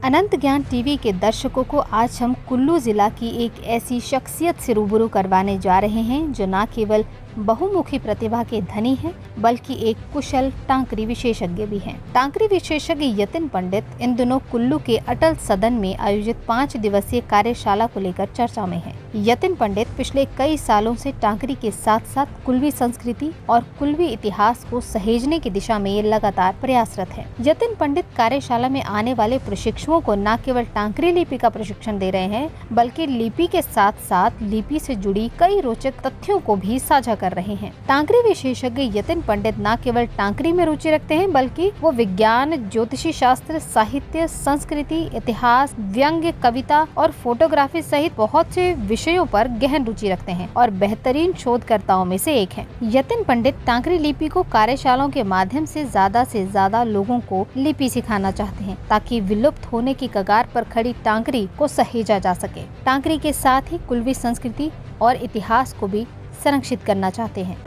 अनंत ज्ञान टीवी के दर्शकों को आज हम कुल्लू जिला की एक ऐसी शख्सियत से रूबरू करवाने जा रहे हैं जो न केवल बहुमुखी प्रतिभा के धनी हैं बल्कि एक कुशल टांकरी विशेषज्ञ भी हैं। टांकरी विशेषज्ञ यतिन पंडित इन दिनों कुल्लू के अटल सदन में आयोजित 5 दिवसीय कार्यशाला को लेकर चर्चा में हैं। यतिन पंडित पिछले कई सालों से टांकरी के साथ साथ कुल्वी संस्कृति और कुल्वी इतिहास को सहेजने की दिशा में लगातार प्रयासरत हैं। यतिन पंडित कार्यशाला में आने वाले प्रशिक्षुओं को न केवल टांकरी लिपि का प्रशिक्षण दे रहे हैं बल्कि लिपि के साथ साथ लिपि से जुड़ी कई रोचक तथ्यों को भी साझा कर रहे हैं। टांकरी विशेषज्ञ यतिन पंडित न केवल टांकरी में रुचि रखते हैं बल्कि वो विज्ञान, ज्योतिषी शास्त्र, साहित्य, संस्कृति, इतिहास, व्यंग्य, कविता और फोटोग्राफी सहित बहुत से विषयों पर गहन रुचि रखते हैं और बेहतरीन शोधकर्ताओं में से एक हैं। यतिन पंडित टांकरी लिपि को कार्यशालाओं के माध्यम से ज्यादा लोगों को लिपि सिखाना चाहते हैं ताकि विलुप्त होने की कगार पर खड़ी टांकरी को सहेजा जा सके। टांकरी के साथ ही कुल्वी संस्कृति और इतिहास को भी संरक्षित करना चाहते हैं।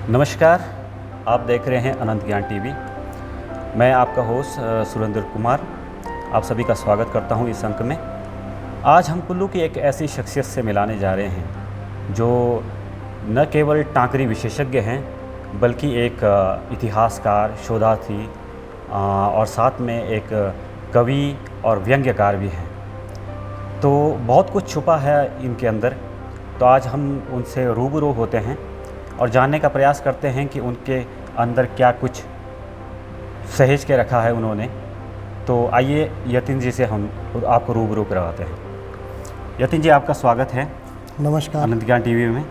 नमस्कार, आप देख रहे हैं अनंत ज्ञान टीवी। मैं आपका होस्ट सुरेंद्र कुमार आप सभी का स्वागत करता हूं इस अंक में। आज हम कुल्लू की एक ऐसी शख्सियत से मिलाने जा रहे हैं जो न केवल टांकरी विशेषज्ञ हैं बल्कि एक इतिहासकार, शोधार्थी और साथ में एक कवि और व्यंग्यकार भी हैं। तो बहुत कुछ छुपा है इनके अंदर। तो आज हम उनसे रूबरू होते हैं और जानने का प्रयास करते हैं कि उनके अंदर क्या कुछ सहेज के रखा है उन्होंने। तो आइए यतिन जी से हम आपको रूबरू करवाते हैं। यतिन जी, आपका स्वागत है। नमस्कार। अनंत ज्ञान टीवी में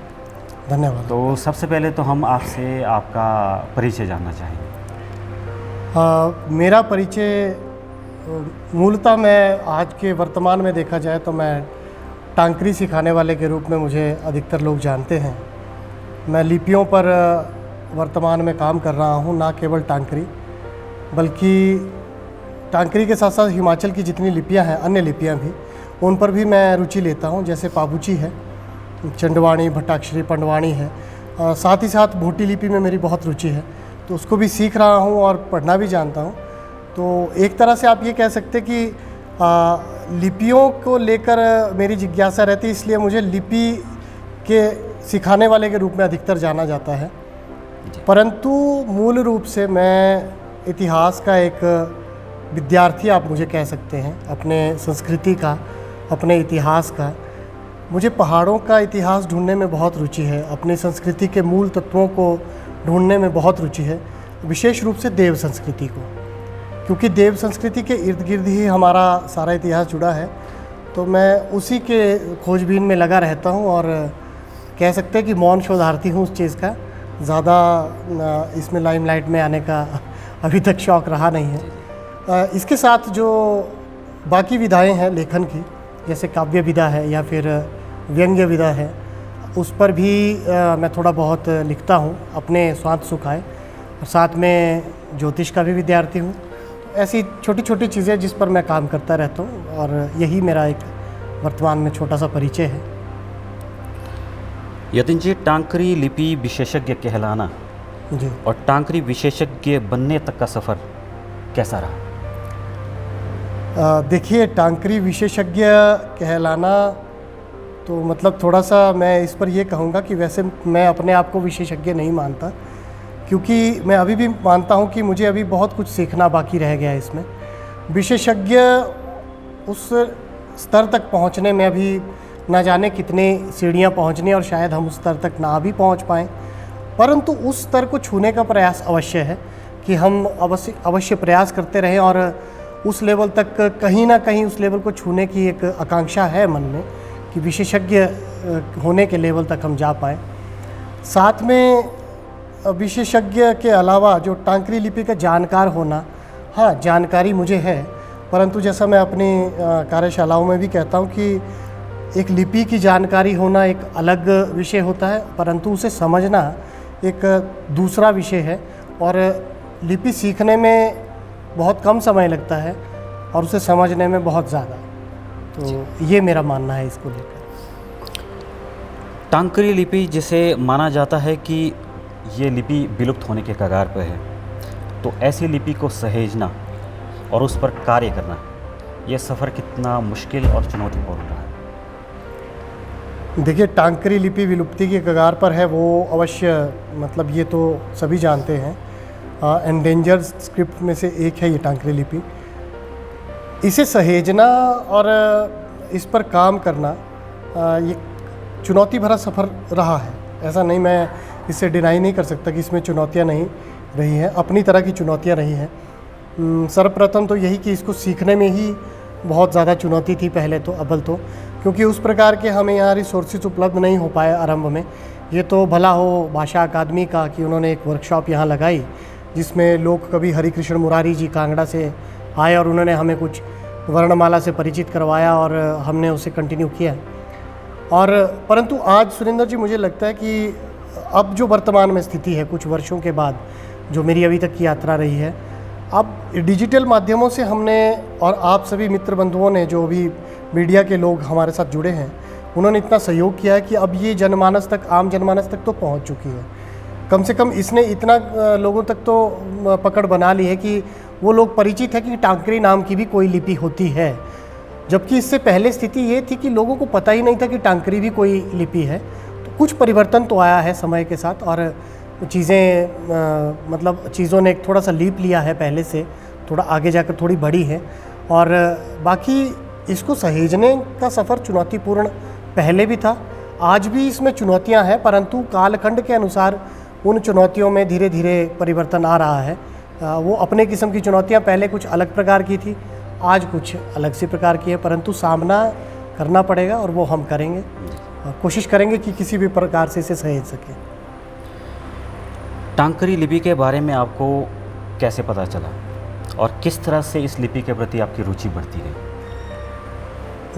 धन्यवाद। तो सबसे पहले तो हम आपसे आपका परिचय जानना चाहेंगे। मेरा परिचय मूलतः मैं आज के वर्तमान में देखा जाए तो मैं टांकरी सिखाने वाले के रूप में मुझे अधिकतर लोग जानते हैं। मैं लिपियों पर वर्तमान में काम कर रहा हूँ, ना केवल टांकरी बल्कि टांकरी के साथ साथ हिमाचल की जितनी लिपियाँ हैं, अन्य लिपियाँ भी, उन पर भी मैं रुचि लेता हूँ। जैसे पाबूची है, चंडवाणी, भट्टाक्षरी, पंडवाणी है। साथ ही साथ भोटी लिपि में मेरी बहुत रुचि है, तो उसको भी सीख रहा हूँ और पढ़ना भी जानता हूँ। तो एक तरह से आप ये कह सकते कि लिपियों को लेकर मेरी जिज्ञासा रहती है, इसलिए मुझे लिपि के सिखाने वाले के रूप में अधिकतर जाना जाता है। परंतु मूल रूप से मैं इतिहास का एक विद्यार्थी आप मुझे कह सकते हैं, अपने संस्कृति का, अपने इतिहास का। मुझे पहाड़ों का इतिहास ढूंढने में बहुत रुचि है, अपनी संस्कृति के मूल तत्वों को ढूंढने में बहुत रुचि है, विशेष रूप से देव संस्कृति को, क्योंकि देव संस्कृति के इर्द गिर्द ही हमारा सारा इतिहास जुड़ा है। तो मैं उसी के खोजबीन में लगा रहता हूँ और कह सकते हैं कि मौन शोधार्थी हूँ उस चीज़ का। ज़्यादा इसमें लाइमलाइट में आने का अभी तक शौक़ रहा नहीं है। इसके साथ जो बाकी विधाएं हैं लेखन की, जैसे काव्य विधा है या फिर व्यंग्य विधा है, उस पर भी मैं थोड़ा बहुत लिखता हूँ अपने स्वांत सुखाए। और साथ में ज्योतिष का भी विद्यार्थी हूँ। ऐसी छोटी छोटी चीज़ें जिस पर मैं काम करता रहता हूँ और यही मेरा एक वर्तमान में छोटा सा परिचय है। यतिन जी, टांकरी लिपि विशेषज्ञ कहलाना जी और टांकरी विशेषज्ञ बनने तक का सफ़र कैसा रहा? देखिए, टांकरी विशेषज्ञ कहलाना तो मतलब थोड़ा सा मैं इस पर ये कहूँगा कि वैसे मैं अपने आप को विशेषज्ञ नहीं मानता, क्योंकि मैं अभी भी मानता हूँ कि मुझे अभी बहुत कुछ सीखना बाकी रह गया है इसमें। विशेषज्ञ उस स्तर तक पहुँचने में अभी ना जाने कितने सीढ़ियाँ पहुँचनी, और शायद हम उस स्तर तक ना भी पहुँच पाएँ। परंतु उस स्तर को छूने का प्रयास अवश्य है कि हम अवश्य प्रयास करते रहें और उस लेवल तक कहीं ना कहीं उस लेवल को छूने की एक आकांक्षा है मन में कि विशेषज्ञ होने के लेवल तक हम जा पाएँ। साथ में विशेषज्ञ के अलावा जो टांकरी लिपि का जानकार होना, हाँ जानकारी मुझे है, परंतु जैसा मैं अपनी कार्यशालाओं में भी कहता हूँ कि एक लिपि की जानकारी होना एक अलग विषय होता है, परंतु उसे समझना एक दूसरा विषय है। और लिपि सीखने में बहुत कम समय लगता है और उसे समझने में बहुत ज़्यादा। तो ये मेरा मानना है इसको लेकर। टांकरी लिपि जिसे माना जाता है कि ये लिपि विलुप्त होने के कगार पर है, तो ऐसी लिपि को सहेजना और उस पर कार्य करना ये सफ़र कितना मुश्किल और चुनौतीपूर्ण रहा है? देखिए, टांकरी लिपि विलुप्ति की कगार पर है, वो अवश्य, मतलब ये तो सभी जानते हैं। एंडेंजर्ड स्क्रिप्ट में से एक है ये टांकरी लिपि। इसे सहेजना और इस पर काम करना ये चुनौती भरा सफ़र रहा है। ऐसा नहीं, मैं इससे डिनाई नहीं कर सकता कि इसमें चुनौतियां नहीं रही हैं, अपनी तरह की चुनौतियां रही हैं। सर्वप्रथम तो यही कि इसको सीखने में ही बहुत ज़्यादा चुनौती थी पहले तो, अव्वल तो, क्योंकि उस प्रकार के हमें यहाँ रिसोर्सेज उपलब्ध नहीं हो पाए आरंभ में। ये तो भला हो भाषा अकादमी का कि उन्होंने एक वर्कशॉप यहाँ लगाई, जिसमें लोग कवि हरिकृष्ण मुरारी जी कांगड़ा से आए और उन्होंने हमें कुछ वर्णमाला से परिचित करवाया और हमने उसे कंटिन्यू किया। और परंतु आज सुरेंद्र जी, मुझे लगता है कि अब जो वर्तमान में स्थिति है, कुछ वर्षों के बाद जो मेरी अभी तक की यात्रा रही है, अब डिजिटल माध्यमों से हमने, और आप सभी मित्र बंधुओं ने, जो भी मीडिया के लोग हमारे साथ जुड़े हैं, उन्होंने इतना सहयोग किया है कि अब ये जनमानस तक, आम जनमानस तक तो पहुंच चुकी है। कम से कम इसने इतना लोगों तक तो पकड़ बना ली है कि वो लोग परिचित है कि टांकरी नाम की भी कोई लिपि होती है। जबकि इससे पहले स्थिति ये थी कि लोगों को पता ही नहीं था कि टांकरी भी कोई लिपि है। तो कुछ परिवर्तन तो आया है समय के साथ, और चीज़ें मतलब चीज़ों ने एक थोड़ा सा लीप लिया है पहले से, थोड़ा आगे जाकर थोड़ी बढ़ी है। और बाकी इसको सहेजने का सफ़र चुनौतीपूर्ण पहले भी था, आज भी इसमें चुनौतियां हैं, परंतु कालखंड के अनुसार उन चुनौतियों में धीरे धीरे परिवर्तन आ रहा है। वो अपने किस्म की चुनौतियां पहले कुछ अलग प्रकार की थी, आज कुछ अलग सी प्रकार की है, परंतु सामना करना पड़ेगा और वो हम करेंगे और कोशिश करेंगे कि किसी भी प्रकार से इसे सहेज सकें। टांकरी लिपि के बारे में आपको कैसे पता चला और किस तरह से इस लिपि के प्रति आपकी रुचि बढ़ती गई?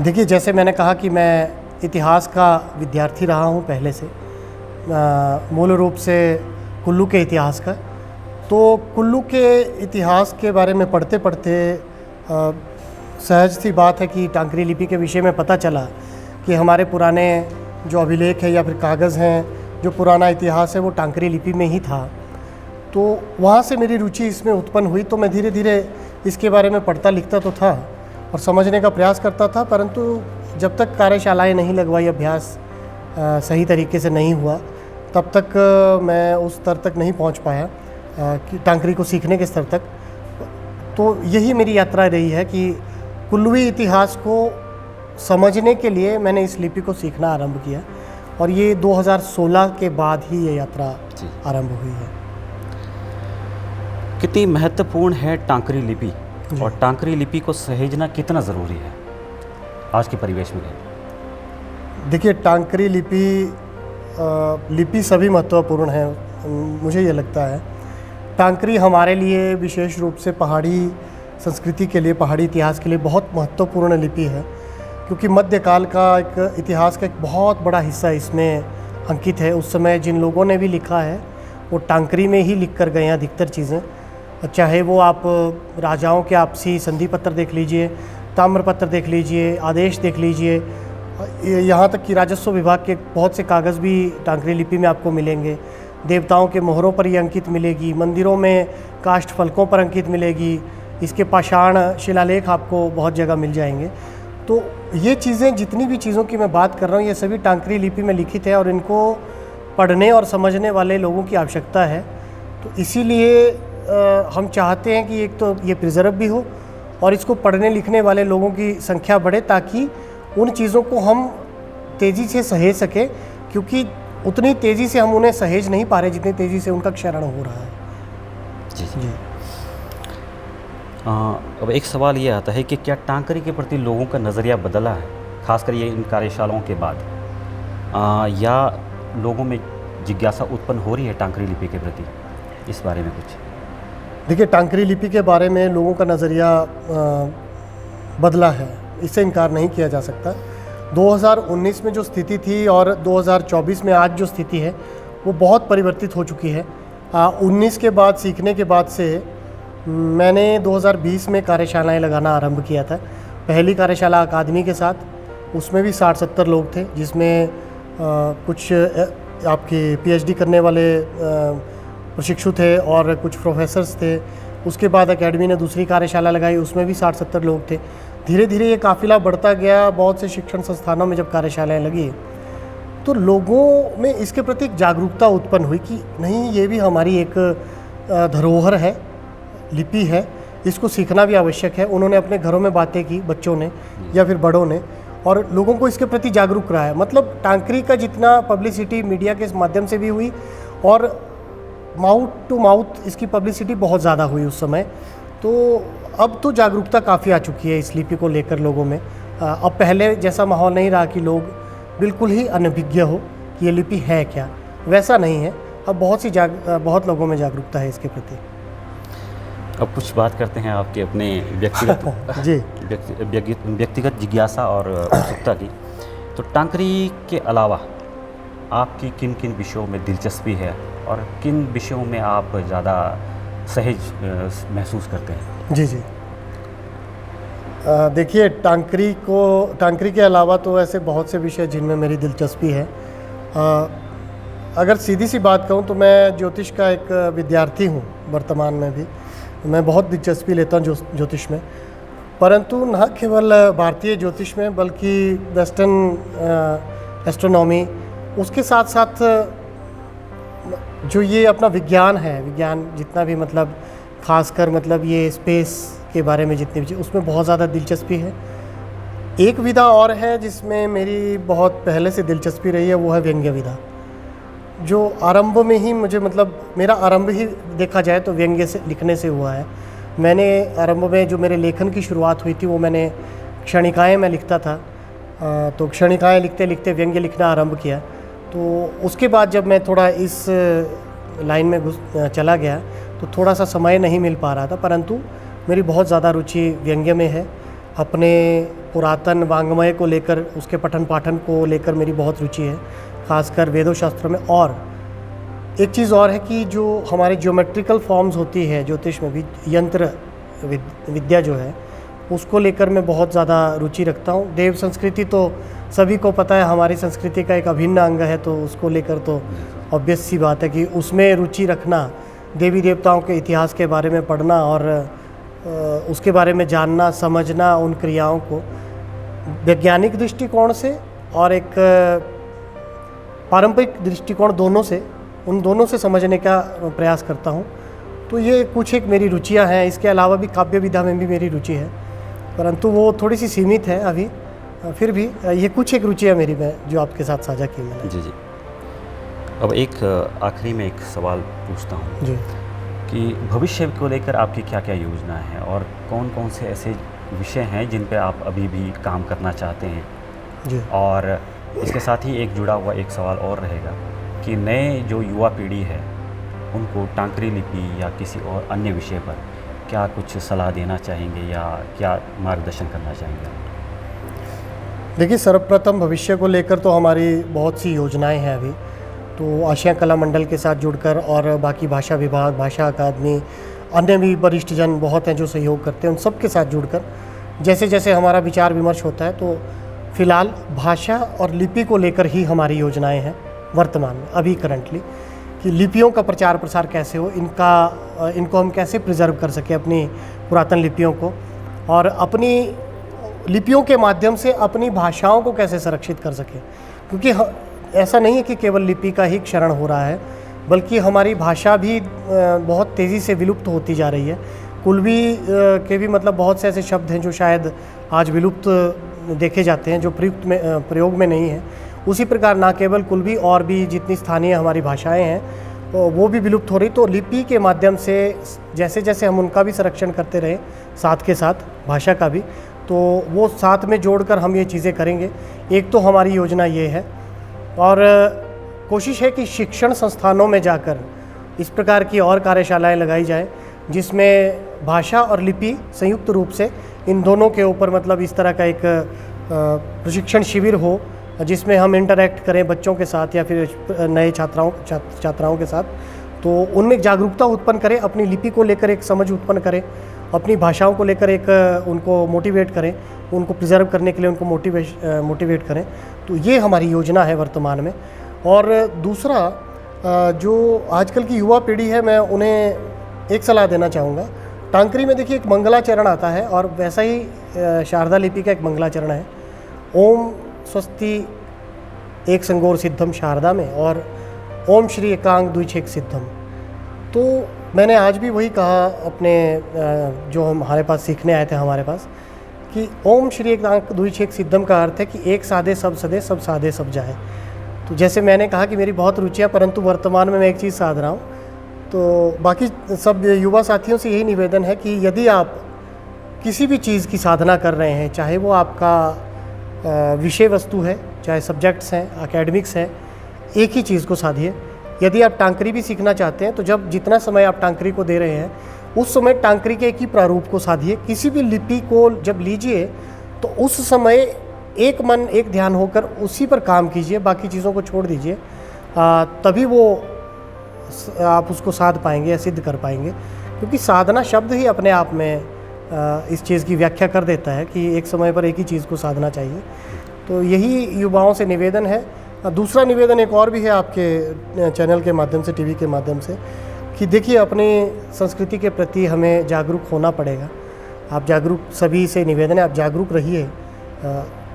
देखिए, जैसे मैंने कहा कि मैं इतिहास का विद्यार्थी रहा हूँ पहले से, मूल रूप से कुल्लू के इतिहास का। तो कुल्लू के इतिहास के बारे में पढ़ते पढ़ते सहज सी बात है कि टांकरी लिपि के विषय में पता चला कि हमारे पुराने जो अभिलेख है या फिर कागज़ हैं, जो पुराना इतिहास है, वो टांकरी लिपि में ही था। तो वहाँ से मेरी रुचि इसमें उत्पन्न हुई। तो मैं धीरे धीरे इसके बारे में पढ़ता लिखता तो था और समझने का प्रयास करता था, परंतु जब तक कार्यशालाएं नहीं लगवाई, अभ्यास सही तरीके से नहीं हुआ, तब तक मैं उस स्तर तक नहीं पहुंच पाया कि टांकरी को सीखने के स्तर तक। तो यही मेरी यात्रा रही है कि कुल्लूवी इतिहास को समझने के लिए मैंने इस लिपि को सीखना आरंभ किया, और ये 2016 के बाद ही ये यात्रा आरंभ हुई है। कितनी महत्वपूर्ण है टांकरी लिपि और टांकरी लिपि को सहेजना कितना ज़रूरी है आज के परिवेश में? देखिए, टांकरी लिपि सभी महत्वपूर्ण है, मुझे ये लगता है। टांकरी हमारे लिए विशेष रूप से पहाड़ी संस्कृति के लिए, पहाड़ी इतिहास के लिए बहुत महत्वपूर्ण लिपि है, क्योंकि मध्यकाल का एक इतिहास का एक बहुत बड़ा हिस्सा इसमें अंकित है। उस समय जिन लोगों ने भी लिखा है वो टांकरी में ही लिख कर गए हैं अधिकतर चीज़ें, चाहे वो आप राजाओं के आपसी संधि पत्र देख लीजिए, ताम्रपत्र देख लीजिए, आदेश देख लीजिए, यहाँ तक कि राजस्व विभाग के बहुत से कागज़ भी टांकरी लिपि में आपको मिलेंगे। देवताओं के मोहरों पर ये अंकित मिलेगी, मंदिरों में काष्ठ फलकों पर अंकित मिलेगी, इसके पाषाण शिलालेख आपको बहुत जगह मिल जाएंगे। तो ये चीज़ें, जितनी भी चीज़ों की मैं बात कर रहा हूँ, ये सभी टांकरी लिपि में लिखित है और इनको पढ़ने और समझने वाले लोगों की आवश्यकता है। तो इसीलिए हम चाहते हैं कि एक तो ये प्रिजर्व भी हो और इसको पढ़ने लिखने वाले लोगों की संख्या बढ़े, ताकि उन चीज़ों को हम तेज़ी से सहेज सकें, क्योंकि उतनी तेज़ी से हम उन्हें सहेज नहीं पा रहे जितनी तेज़ी से उनका क्षरण हो रहा है। जी। अब एक सवाल ये आता है कि क्या टांकरी के प्रति लोगों का नज़रिया बदला है, खासकर ये इन कार्यशालाओं के बाद, या लोगों में जिज्ञासा उत्पन्न हो रही है टांकरी लिपि के प्रति? इस बारे में कुछ? देखिए, टांकरी लिपि के बारे में लोगों का नज़रिया बदला है, इससे इनकार नहीं किया जा सकता। 2019 में जो स्थिति थी और 2024 में आज जो स्थिति है, वो बहुत परिवर्तित हो चुकी है। 19 के बाद, सीखने के बाद से मैंने 2020 में कार्यशालाएं लगाना आरंभ किया था। पहली कार्यशाला अकादमी के साथ, उसमें भी 60-70 लोग थे, जिसमें कुछ आपके PhD करने वाले प्रशिक्षु थे और कुछ प्रोफेसर्स थे। उसके बाद एकेडमी ने दूसरी कार्यशाला लगाई, उसमें भी 60-70 लोग थे। धीरे धीरे ये काफ़िला बढ़ता गया। बहुत से शिक्षण संस्थानों में जब कार्यशालाएं लगी तो लोगों में इसके प्रति एक जागरूकता उत्पन्न हुई कि नहीं, ये भी हमारी एक धरोहर है, लिपि है, इसको सीखना भी आवश्यक है। उन्होंने अपने घरों में बातें की, बच्चों ने या फिर बड़ों ने, और लोगों को इसके प्रति जागरूक रहा है। मतलब टांकरी का जितना पब्लिसिटी मीडिया के माध्यम से भी हुई और माउथ टू माउथ इसकी पब्लिसिटी बहुत ज़्यादा हुई उस समय। तो अब तो जागरूकता काफ़ी आ चुकी है इस लिपि को लेकर लोगों में। अब पहले जैसा माहौल नहीं रहा कि लोग बिल्कुल ही अनभिज्ञ हो कि ये लिपि है क्या, वैसा नहीं है। अब बहुत लोगों में जागरूकता है इसके प्रति। अब कुछ बात करते हैं आपके अपने व्यक्तिगत जी व्यक्तिगत जिज्ञासा और उत्सुकता की। तो टांकरी के अलावा आपकी किन किन विषयों में दिलचस्पी है और किन विषयों में आप ज़्यादा सहज महसूस करते हैं? जी देखिए, टांकरी के अलावा तो ऐसे बहुत से विषय जिनमें मेरी दिलचस्पी है। अगर सीधी सी बात कहूँ तो मैं ज्योतिष का एक विद्यार्थी हूँ वर्तमान में भी। मैं बहुत दिलचस्पी लेता हूँ ज्योतिष में, परंतु न केवल भारतीय ज्योतिष में बल्कि वेस्टर्न एस्ट्रोनॉमी, उसके साथ साथ जो ये अपना विज्ञान है, विज्ञान जितना भी मतलब खासकर मतलब ये स्पेस के बारे में जितनी भी, उसमें बहुत ज़्यादा दिलचस्पी है। एक विधा और है जिसमें मेरी बहुत पहले से दिलचस्पी रही है, वो है व्यंग्य विधा, जो आरंभ में ही मुझे मतलब मेरा आरंभ ही देखा जाए तो व्यंग्य से लिखने से हुआ है। मैंने आरंभ में जो मेरे लेखन की शुरुआत हुई थी वो मैंने क्षणिकाएँ में लिखता था। तो क्षणिकाएँ लिखते लिखते व्यंग्य लिखना आरंभ किया। तो उसके बाद जब मैं थोड़ा इस लाइन में चला गया तो थोड़ा सा समय नहीं मिल पा रहा था, परंतु मेरी बहुत ज़्यादा रुचि व्यंग्य में है। अपने पुरातन वाङ्मय को लेकर, उसके पठन पाठन को लेकर मेरी बहुत रुचि है, खासकर वेदों शास्त्रों में। और एक चीज़ और है कि जो हमारे ज्योमेट्रिकल फॉर्म्स होती है ज्योतिष में भी, यंत्र विद्या जो है, उसको लेकर मैं बहुत ज़्यादा रुचि रखता हूँ। देव संस्कृति तो सभी को पता है हमारी संस्कृति का एक अभिन्न अंग है, तो उसको लेकर तो ऑब्वियस सी बात है कि उसमें रुचि रखना, देवी देवताओं के इतिहास के बारे में पढ़ना और उसके बारे में जानना, समझना, उन क्रियाओं को वैज्ञानिक दृष्टिकोण से और एक पारंपरिक दृष्टिकोण उन दोनों से समझने का प्रयास करता हूँ। तो ये कुछ एक मेरी रुचियाँ हैं। इसके अलावा भी काव्य विधा में भी मेरी रुचि है, परंतु वो थोड़ी सी सीमित है अभी। फिर भी ये कुछ एक रुचि है मेरी, में जो आपके साथ साझा की मैंने। जी। अब एक आखिरी में एक सवाल पूछता हूँ जी कि भविष्य को लेकर आपकी क्या क्या योजनाएं हैं और कौन कौन से ऐसे विषय हैं जिन पे आप अभी भी काम करना चाहते हैं? जी। और इसके साथ ही एक जुड़ा हुआ एक सवाल और रहेगा कि नए जो युवा पीढ़ी है उनको टांकरी लिपि या किसी और अन्य विषय पर क्या कुछ सलाह देना चाहेंगे या क्या मार्गदर्शन करना चाहेंगे? देखिए, सर्वप्रथम भविष्य को लेकर तो हमारी बहुत सी योजनाएं हैं अभी। तो आशिया कला मंडल के साथ जुड़कर और बाकी भाषा विभाग, भाषा अकादमी, अन्य भी वरिष्ठ जन बहुत हैं जो सहयोग करते हैं, उन सब के साथ जुड़कर जैसे जैसे हमारा विचार विमर्श होता है, तो फिलहाल भाषा और लिपि को लेकर ही हमारी योजनाएं हैं वर्तमान में, अभी करंटली, कि लिपियों का प्रचार प्रसार कैसे हो, इनको हम कैसे प्रिजर्व कर सकें, अपनी पुरातन लिपियों को, और अपनी लिपियों के माध्यम से अपनी भाषाओं को कैसे संरक्षित कर सकें। क्योंकि ऐसा नहीं है कि केवल लिपि का ही क्षरण हो रहा है, बल्कि हमारी भाषा भी बहुत तेज़ी से विलुप्त होती जा रही है। कुल्वी के भी मतलब बहुत से ऐसे शब्द हैं जो शायद आज विलुप्त देखे जाते हैं, जो प्रयोग में नहीं है। उसी प्रकार ना केवल कुल्वी और भी जितनी स्थानीय हमारी भाषाएं हैं वो भी विलुप्त हो रही। तो लिपि के माध्यम से जैसे जैसे हम उनका भी संरक्षण करते रहे, साथ के साथ भाषा का भी, तो वो साथ में जोड़कर हम ये चीज़ें करेंगे। एक तो हमारी योजना ये है, और कोशिश है कि शिक्षण संस्थानों में जाकर इस प्रकार की और कार्यशालाएं लगाई जाए जिसमें भाषा और लिपि संयुक्त रूप से इन दोनों के ऊपर मतलब इस तरह का एक प्रशिक्षण शिविर हो, जिसमें हम इंटरैक्ट करें बच्चों के साथ या फिर नए छात्राओं के साथ। तो उनमें जागरूकता उत्पन्न करें, अपनी लिपि को लेकर एक समझ उत्पन्न करें, अपनी भाषाओं को लेकर एक उनको मोटिवेट करें, उनको प्रिजर्व करने के लिए उनको मोटिवेट करें। तो ये हमारी योजना है वर्तमान में। और दूसरा, जो आजकल की युवा पीढ़ी है, मैं उन्हें एक सलाह देना चाहूँगा टांकरी में देखिए एक मंगलाचरण आता है और वैसा ही शारदा लिपि का एक मंगलाचरण है। ओम स्वस्ति एक संगोर सिद्धम शारदा में और ओम श्री एकांग द्विछेक सिद्धम। तो मैंने आज भी वही कहा अपने जो हमारे पास सीखने आए थे हमारे पास, कि ओम श्री एकांग द्विछेक सिद्धम का अर्थ है कि एक साधे सब सदे, सब साधे सब जाए। तो जैसे मैंने कहा कि मेरी बहुत रुचियाँ, परंतु वर्तमान में मैं एक चीज़ साध रहा हूँ। तो बाकी सब युवा साथियों से यही निवेदन है कि यदि आप किसी भी चीज़ की साधना कर रहे हैं, चाहे वो आपका विषय वस्तु है, चाहे सब्जेक्ट्स हैं, एकेडमिक्स है, एक ही चीज़ को साधिए। यदि आप टांकरी भी सीखना चाहते हैं तो जब जितना समय आप टांकरी को दे रहे हैं उस समय टांकरी के एक ही प्रारूप को साधिए। किसी भी लिपि को जब लीजिए तो उस समय एक मन एक ध्यान होकर उसी पर काम कीजिए, बाकी चीज़ों को छोड़ दीजिए। तभी वो आप उसको साध पाएंगे या सिद्ध कर पाएंगे, क्योंकि साधना शब्द ही अपने आप में इस चीज़ की व्याख्या कर देता है कि एक समय पर एक ही चीज़ को साधना चाहिए। तो यही युवाओं से निवेदन है। दूसरा निवेदन एक और भी है आपके चैनल के माध्यम से, टीवी के माध्यम से, कि देखिए अपनी संस्कृति के प्रति हमें जागरूक होना पड़ेगा। आप जागरूक, सभी से निवेदन है आप जागरूक रहिए।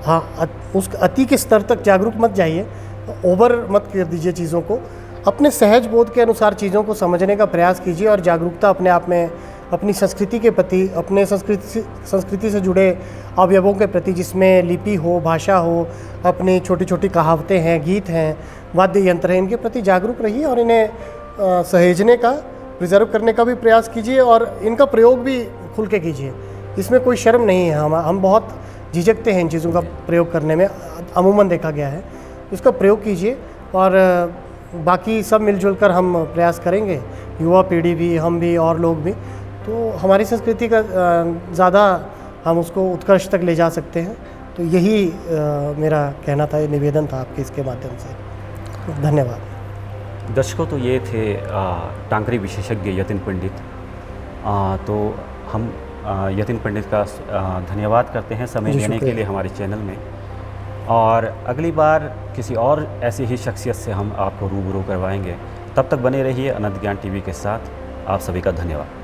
हाँ, उस अति के स्तर तक जागरूक मत जाइए, ओवर मत कर दीजिए चीज़ों को। अपने सहज बोध के अनुसार चीज़ों को समझने का प्रयास कीजिए और जागरूकता अपने आप में अपनी संस्कृति के प्रति, अपने संस्कृति से जुड़े अवयवों के प्रति, जिसमें लिपि हो, भाषा हो, अपनी छोटी छोटी कहावतें हैं, गीत हैं, वाद्य यंत्र हैं, इनके प्रति जागरूक रहिए और इन्हें सहेजने का, प्रिजर्व करने का भी प्रयास कीजिए और इनका प्रयोग भी खुल के कीजिए। इसमें कोई शर्म नहीं है। हम बहुत झिझकते हैं इन चीज़ों का प्रयोग करने में, अमूमन देखा गया है। इसका प्रयोग कीजिए और बाकी सब मिलजुल कर हम प्रयास करेंगे, युवा पीढ़ी भी, हम भी और लोग भी, तो हमारी संस्कृति का ज़्यादा हम उसको उत्कर्ष तक ले जा सकते हैं। तो यही मेरा कहना था, निवेदन था आपके इसके माध्यम से। धन्यवाद। दर्शकों, तो ये थे टांकरी विशेषज्ञ यतिन पंडित। तो हम यतिन पंडित का धन्यवाद करते हैं समय देने के लिए हमारे चैनल में, और अगली बार किसी और ऐसी ही शख्सियत से हम आपको रूबरू करवाएंगे। तब तक बने रहिए अनंत ज्ञान टीवी के साथ। आप सभी का धन्यवाद।